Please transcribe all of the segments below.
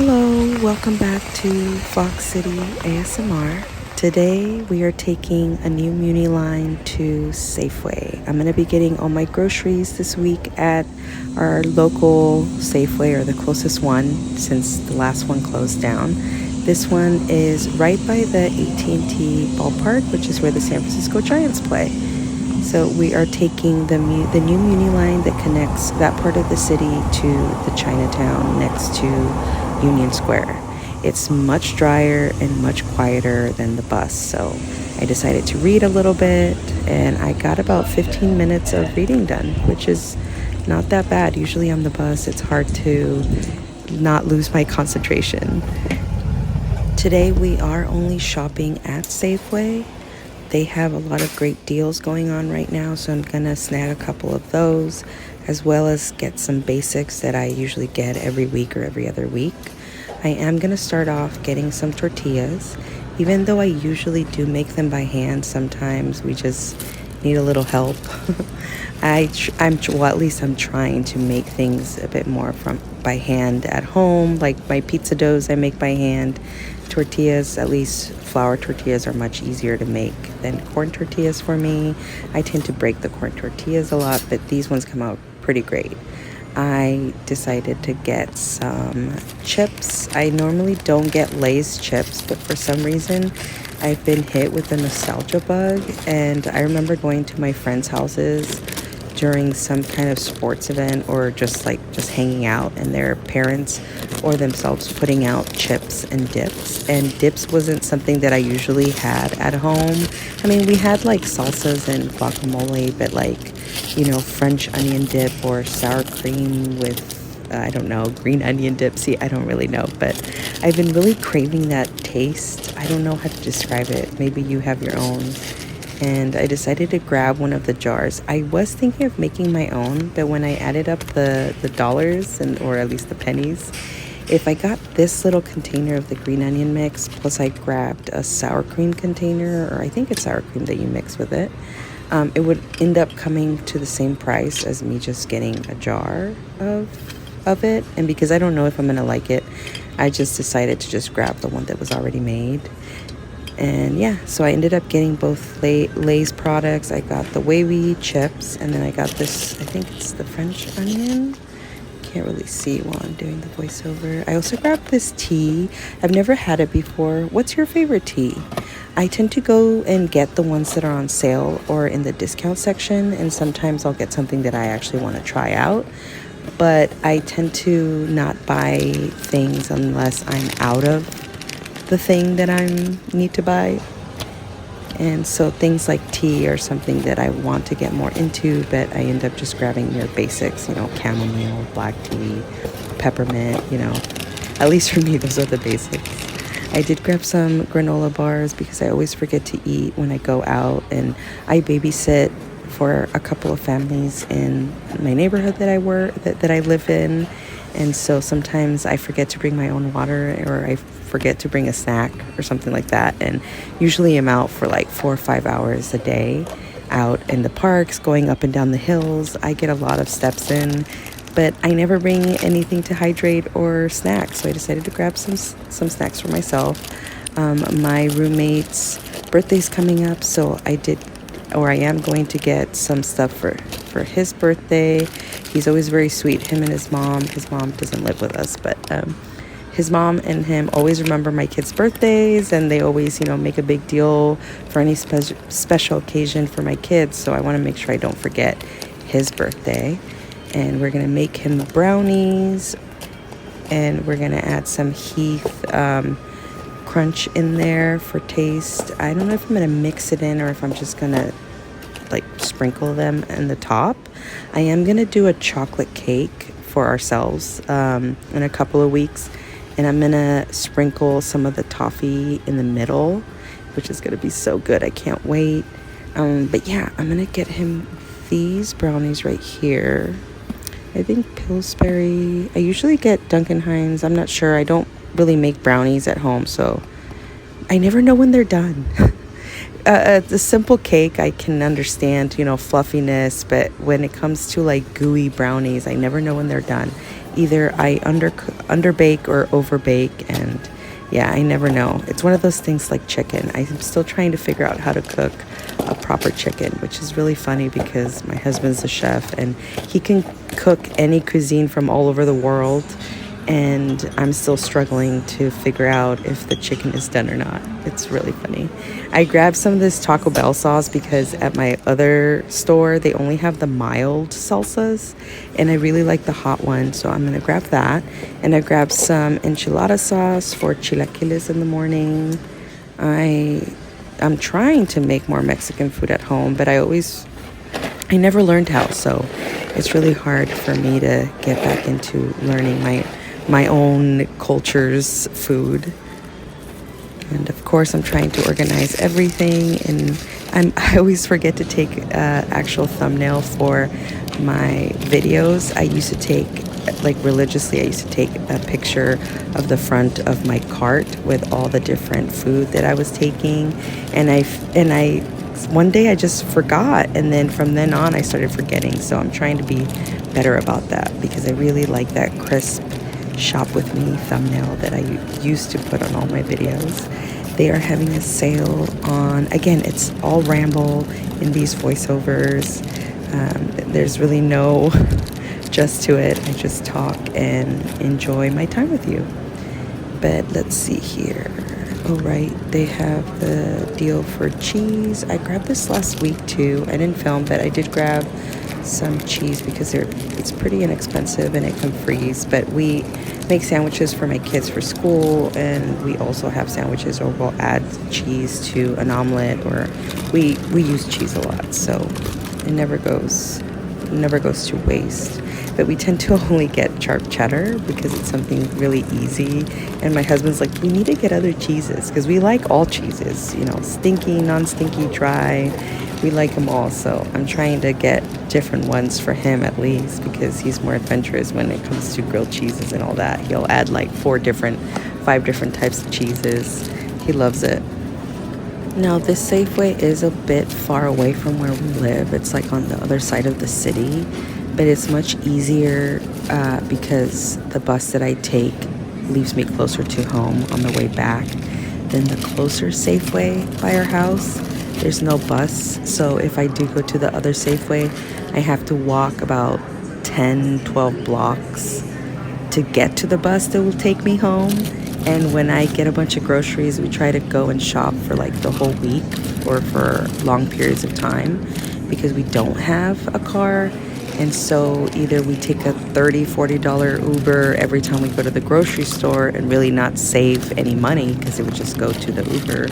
Hello, welcome back to Fox City ASMR. Today we are taking a new Muni line to Safeway. I'm going to be getting all my groceries this week at our local Safeway, or the closest one since the last one closed down. This one is right by the AT&T ballpark, which is where the San Francisco Giants play. So we are taking the new Muni line that connects that part of the city to the Chinatown next to Union Square. It's much drier and much quieter than the bus, so I decided to read a little bit, and I got about 15 minutes of reading done, which is not that bad. Usually on the bus, it's hard to not lose my concentration. Today we are only shopping at Safeway. They have a lot of great deals going on right now, so I'm gonna snag a couple of those, as well as get some basics that I usually get every week or every other week. I am gonna start off getting some tortillas. Even though I usually do make them by hand, sometimes we just need a little help. At least I'm trying to make things a bit more by hand at home. Like my pizza doughs I make by hand. Tortillas, at least flour tortillas, are much easier to make than corn tortillas for me. I tend to break the corn tortillas a lot, but these ones come out pretty great. I decided to get some chips. I normally don't get Lay's chips, but for some reason I've been hit with a nostalgia bug, and I remember going to my friends' houses during some kind of sports event, or just hanging out, and their parents or themselves putting out chips and dips. And dips wasn't something that I usually had at home. I mean, we had like salsas and guacamole, but French onion dip or sour cream with I don't know, green onion dip. See, I don't really know, but I've been really craving that taste. I don't know how to describe it. Maybe you have your own. And I decided to grab one of the jars. I was thinking of making my own, but when I added up the dollars, or at least the pennies, if I got this little container of the green onion mix, plus I grabbed a sour cream container, or I think it's sour cream that you mix with it, it would end up coming to the same price as me just getting a jar of it. And because I don't know if I'm gonna like it, I just decided to just grab the one that was already made. And yeah, so I ended up getting both Lay's products. I got the wavy chips, and then I got this, I think it's the French onion. Can't really see while I'm doing the voiceover. I also grabbed this tea. I've never had it before. What's your favorite tea? I tend to go and get the ones that are on sale or in the discount section, and sometimes I'll get something that I actually want to try out. But I tend to not buy things unless I'm out of the thing that I need to buy. And so things like tea are something that I want to get more into, but I end up just grabbing your basics, chamomile, black tea, peppermint, at least for me, those are the basics. I did grab some granola bars because I always forget to eat when I go out, and I babysit for a couple of families in my neighborhood that I live in. And so sometimes I forget to bring my own water, or I forget to bring a snack or something like that. And usually I'm out for like 4 or 5 hours a day out in the parks, going up and down the hills. I get a lot of steps in, but I never bring anything to hydrate or snack. So I decided to grab some snacks for myself. My roommate's birthday's coming up, so I am going to get some stuff for his birthday. He's always very sweet, him and his mom. His mom doesn't live with us, but his mom and him always remember my kids' birthdays, and they always, make a big deal for any special occasion for my kids. So I want to make sure I don't forget his birthday. And we're going to make him brownies, and we're going to add some Heath crunch in there for taste. I don't know if I'm going to mix it in or if I'm just going to sprinkle them in the top. I am going to do a chocolate cake for ourselves in a couple of weeks, and I'm going to sprinkle some of the toffee in the middle, which is going to be so good. I can't wait. But yeah, I'm going to get him these brownies right here. I think Pillsbury. I usually get Duncan Hines. I'm not sure. I don't really make brownies at home, so I never know when they're done. The simple cake I can understand, fluffiness, but when it comes to gooey brownies, I never know when they're done. either I underbake or overbake, and yeah, I never know. It's one of those things like chicken. I'm still trying to figure out how to cook a proper chicken, which is really funny because my husband's a chef and he can cook any cuisine from all over the world, and I'm still struggling to figure out if the chicken is done or not. It's really funny. I grabbed some of this Taco Bell sauce because at my other store they only have the mild salsas, and I really like the hot one, so I'm gonna grab that. And I grabbed some enchilada sauce for chilaquiles in the morning. I'm trying to make more Mexican food at home, but I never learned how, so it's really hard for me to get back into learning my own culture's food. And of course, I'm trying to organize everything, and I always forget to take actual thumbnail for my videos. I used to take, like religiously, I used to take a picture of the front of my cart with all the different food that I was taking, and I one day I just forgot, and then from then on I started forgetting. So I'm trying to be better about that because I really like that crisp shop with me thumbnail that I used to put on all my videos. They are having a sale on, again, it's all ramble in these voiceovers. There's really no just to it. I just talk and enjoy my time with you. But let's see here. Oh, right, they have the deal for cheese. I grabbed this last week too. I didn't film, but I did grab some cheese because it's pretty inexpensive and it can freeze. But we make sandwiches for my kids for school, and we also have sandwiches, or we'll add cheese to an omelet, or we use cheese a lot, so it never goes to waste. But we tend to only get sharp cheddar because it's something really easy. And my husband's like, we need to get other cheeses because we like all cheeses, stinky, non-stinky, dry. We like them all. So I'm trying to get different ones for him at least because he's more adventurous when it comes to grilled cheeses and all that. He'll add like 5 different types of cheeses. He loves it. Now, this Safeway is a bit far away from where we live. It's like on the other side of the city, but it's much easier because the bus that I take leaves me closer to home on the way back than the closer Safeway by our house. There's no bus, so if I do go to the other Safeway, I have to walk about 10-12 blocks to get to the bus that will take me home. And when I get a bunch of groceries, we try to go and shop for like the whole week or for long periods of time because we don't have a car. And so either we take a $30-$40 Uber every time we go to the grocery store and really not save any money because it would just go to the Uber,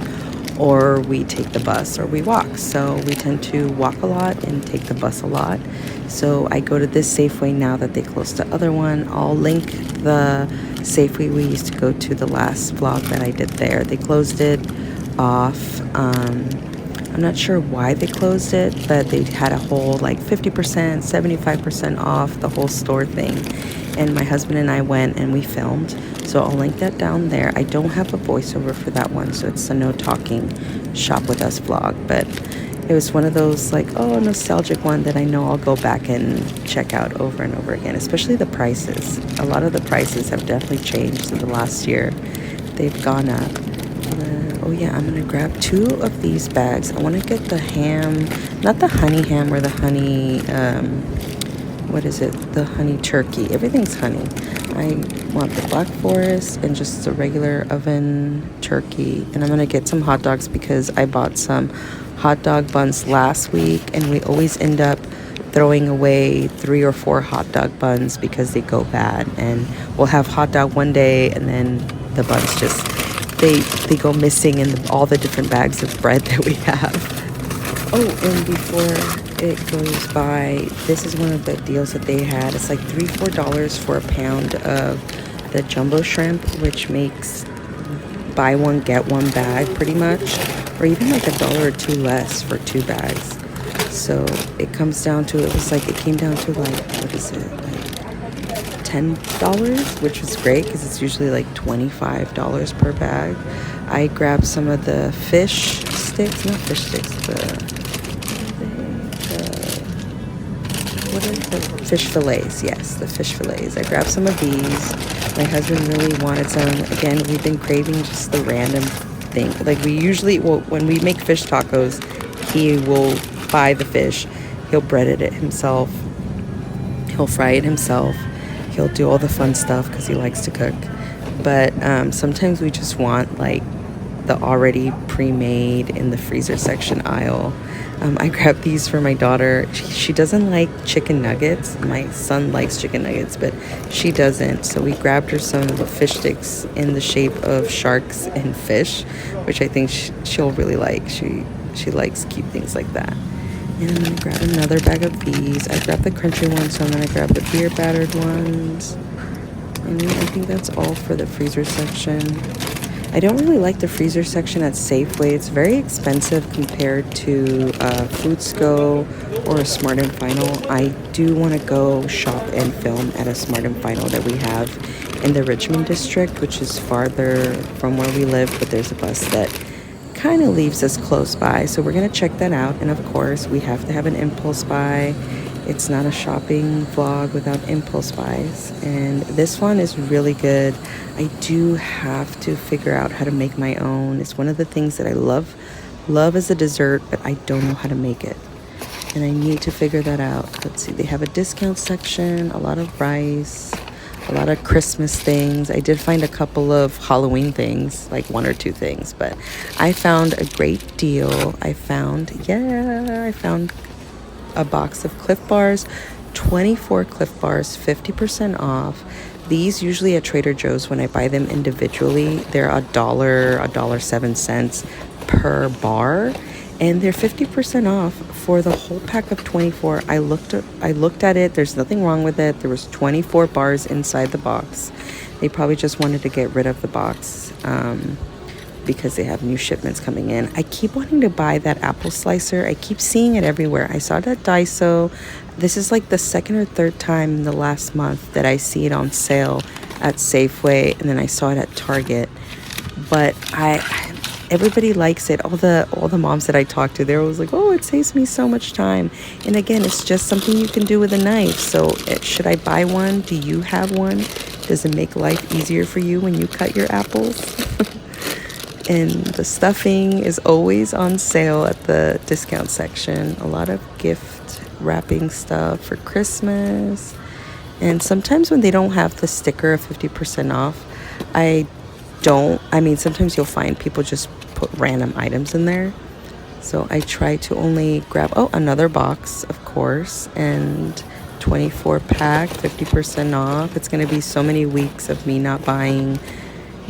or we take the bus or we walk. So we tend to walk a lot and take the bus a lot. So I go to this Safeway now that they closed the other one. I'll link the Safeway we used to go to the last vlog that I did there. They closed it off. I'm not sure why they closed it, but they had a whole like 50%, 75% off the whole store thing. And my husband and I went and we filmed. So I'll link that down there. I don't have a voiceover for that one, so it's a no talking shop with us vlog. But it was one of those like, nostalgic one that I know I'll go back and check out over and over again, especially the prices. A lot of the prices have definitely changed in the last year. They've gone up. I'm gonna grab 2 of these bags. I want to get the ham, not the honey ham or the honey, the honey turkey. Everything's honey. I want the Black Forest and just the regular oven turkey. And I'm gonna get some hot dogs because I bought some hot dog buns last week, and we always end up throwing away 3 or 4 hot dog buns because they go bad. And we'll have hot dog one day, and then the buns just they go missing in all the different bags of bread that we have. Oh, and before it goes by, this is one of the deals that they had. It's like $3-4 for a pound of the jumbo shrimp, which makes buy one get one bag pretty much, or even like $1 or $2 less for 2 bags. So it comes down to, it came down to like, what is it, like $10, which was great because it's usually like $25 per bag. I grabbed some of the fish sticks, not fish sticks, The fish fillets, yes, the fish fillets. I grabbed some of these. My husband really wanted some. Again, we've been craving just the random thing. Like we usually, well, when we make fish tacos, he will buy the fish. He'll bread it himself. He'll fry it himself. He'll do all the fun stuff because he likes to cook. But sometimes we just want like the already pre-made in the freezer section aisle. I grabbed these for my daughter. She doesn't like chicken nuggets. My son likes chicken nuggets, but she doesn't. So we grabbed her some fish sticks in the shape of sharks and fish, which I think she'll really like. She likes cute things like that. And I'm going to grab another bag of these. I grabbed the crunchy ones, so I'm going to grab the beer battered ones. And I think that's all for the freezer section. I don't really like the freezer section at Safeway. It's very expensive compared to Foodsco or a Smart & Final. I do want to go shop and film at a Smart & Final that we have in the Richmond district, which is farther from where we live, but there's a bus that kind of leaves us close by. So we're going to check that out. And of course, we have to have an impulse buy. It's not a shopping vlog without impulse buys. And this one is really good. I do have to figure out how to make my own. It's one of the things that I love as a dessert, but I don't know how to make it. And I need to figure that out. Let's see, they have a discount section, a lot of rice, a lot of Christmas things. I did find a couple of Halloween things, like 1 or 2 things, but I found a great deal. I found a box of Cliff Bars, 24 Cliff Bars, 50% off. These usually at Trader Joe's, when I buy them individually, they're $1.07 per bar, and they're 50% off for the whole pack of 24. I looked at it. There's nothing wrong with it. There was 24 bars inside the box. They probably just wanted to get rid of the box because they have new shipments coming in. I keep wanting to buy that apple slicer. I keep seeing it everywhere. I saw it at Daiso. This is like the second or third time in the last month that I see it on sale at Safeway, and then I saw it at Target. But everybody likes it. All the moms that I talk to, they're always like, oh, it saves me so much time. And again, it's just something you can do with a knife. So should I buy one? Do you have one? Does it make life easier for you when you cut your apples? And the stuffing is always on sale at the discount section. A lot of gift wrapping stuff for Christmas. And sometimes when they don't have the sticker of 50% off, sometimes you'll find people just put random items in there. So I try to only grab, another box, of course, and 24 pack, 50% off. It's going to be so many weeks of me not buying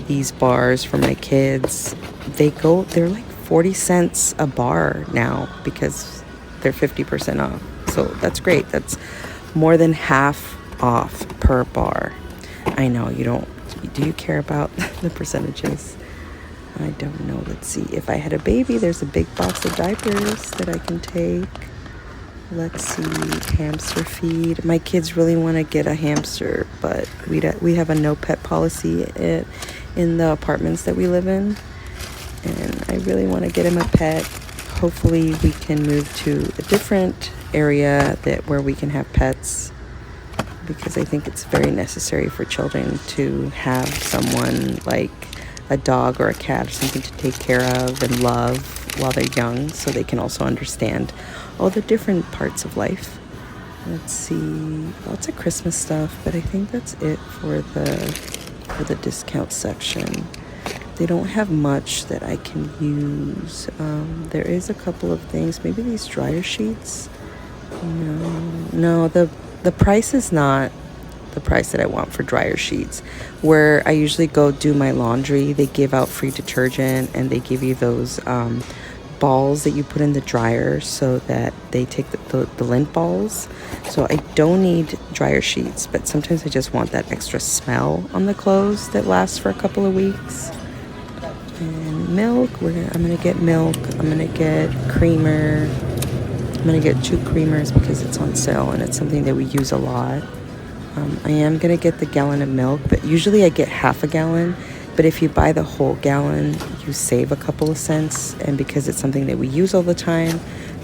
these bars for my kids. They're like 40 cents a bar now because they're 50% off. So that's great. That's more than half off per bar. I know do you care about the percentages? I don't know. Let's see. If I had a baby, there's a big box of diapers that I can take. Let's see. Hamster feed. My kids really want to get a hamster, but we have a no pet policy in the apartments that we live in. And I really want to get him a pet. Hopefully we can move to a different area where we can have pets, because I think it's very necessary for children to have someone like a dog or a cat or something to take care of and love while they're young, so they can also understand all the different parts of life. Let's see, lots of Christmas stuff, but I think that's it for the discount section. They don't have much that I can use. There is a couple of things, maybe these dryer sheets. No, the price is not the price that I want for dryer sheets. Where I usually go do my laundry, they give out free detergent, and they give you those balls that you put in the dryer so that they take the lint balls. So I don't need dryer sheets, but sometimes I just want that extra smell on the clothes that lasts for a couple of weeks. And milk, I'm gonna get milk. I'm gonna get creamer. I'm gonna get 2 creamers because it's on sale and it's something that we use a lot. I am gonna get the gallon of milk, but usually I get half a gallon. But if you buy the whole gallon, you save a couple of cents. And because it's something that we use all the time,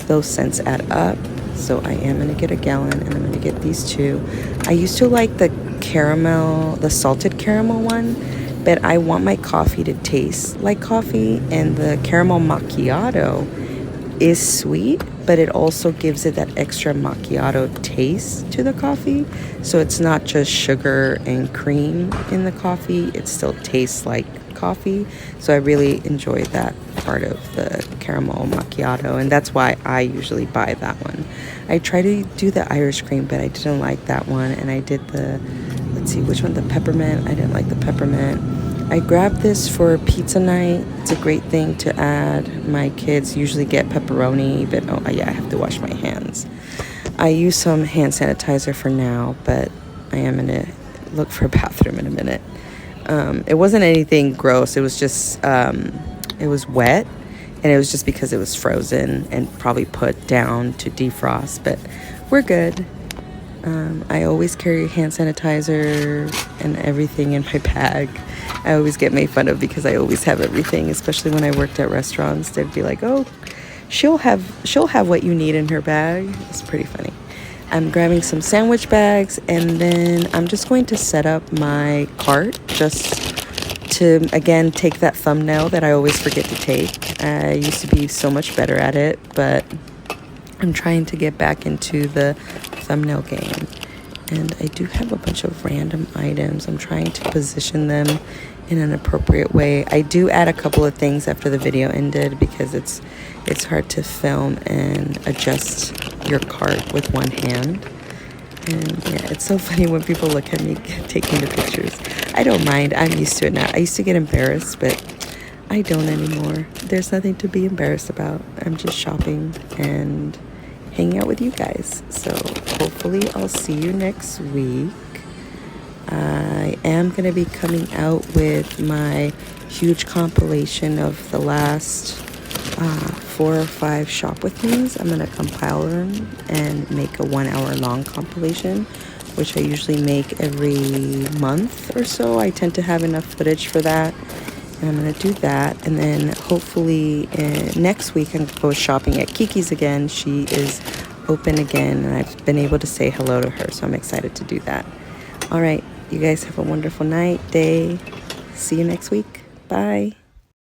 those cents add up. So I am going to get a gallon, and I'm going to get these two. I used to like the caramel, the salted caramel one, but I want my coffee to taste like coffee, and the caramel macchiato is sweet, but it also gives it that extra macchiato taste to the coffee. So it's not just sugar and cream in the coffee, it still tastes like coffee. So I really enjoy that part of the caramel macchiato, and that's why I usually buy that one. I try to do the Irish cream, but I didn't like that one, and I did the, let's see, which one, the peppermint. I didn't like the peppermint. I grabbed this for pizza night. It's a great thing to add. My kids usually get pepperoni, but oh yeah, I have to wash my hands. I use some hand sanitizer for now, but I am gonna look for a bathroom in a minute. It wasn't anything gross. It was just, it was wet, and it was just because it was frozen and probably put down to defrost, but we're good. I always carry hand sanitizer and everything in my bag. I always get made fun of because I always have everything, especially when I worked at restaurants. They'd be like, "Oh, she'll have what you need in her bag." It's pretty funny. I'm grabbing some sandwich bags, and then I'm just going to set up my cart just to, again, take that thumbnail that I always forget to take. I used to be so much better at it, but I'm trying to get back into the thumbnail game. And I do have a bunch of random items. I'm trying to position them in an appropriate way. I do add a couple of things after the video ended because it's hard to film and adjust your cart with one hand. And yeah, it's so funny when people look at me taking the pictures. I don't mind. I'm used to it now. I used to get embarrassed, but I don't anymore. There's nothing to be embarrassed about. I'm just shopping and hanging out with you guys. So hopefully I'll see you next week. I am going to be coming out with my huge compilation of the last 4 or 5 shop with me's. I'm going to compile them and make a 1 hour long compilation, which I usually make every month or so. I tend to have enough footage for that, and I'm going to do that. And then hopefully next week I'm going to go shopping at Kiki's again. She is open again, and I've been able to say hello to her, so I'm excited to do that. All right, you guys have a wonderful night, day. See you next week. Bye.